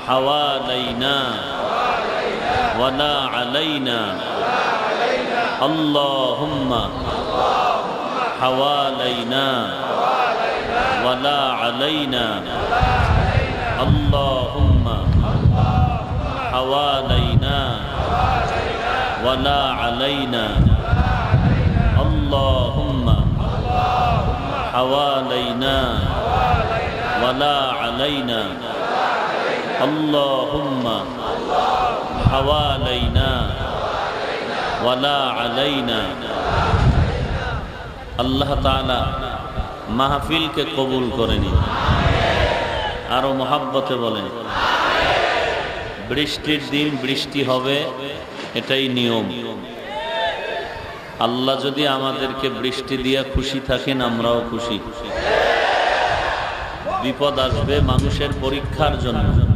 حوالينا ولا علينا اللهم حوالينا ولا علينا اللهم حوالينا ولا علينا اللهم حوالينا ولا علينا اللهم حوالينا ولا علينا আল্লাহ তাআলা মাহফিলকে কবুল করে নিন। আরো মহব্বতে বলেন বৃষ্টির দিন বৃষ্টি হবে, এটাই নিয়ম। আল্লাহ যদি আমাদেরকে বৃষ্টি দিয়ে খুশি থাকেন, আমরাও খুশি। বিপদ আসবে মানুষের পরীক্ষার জন্য।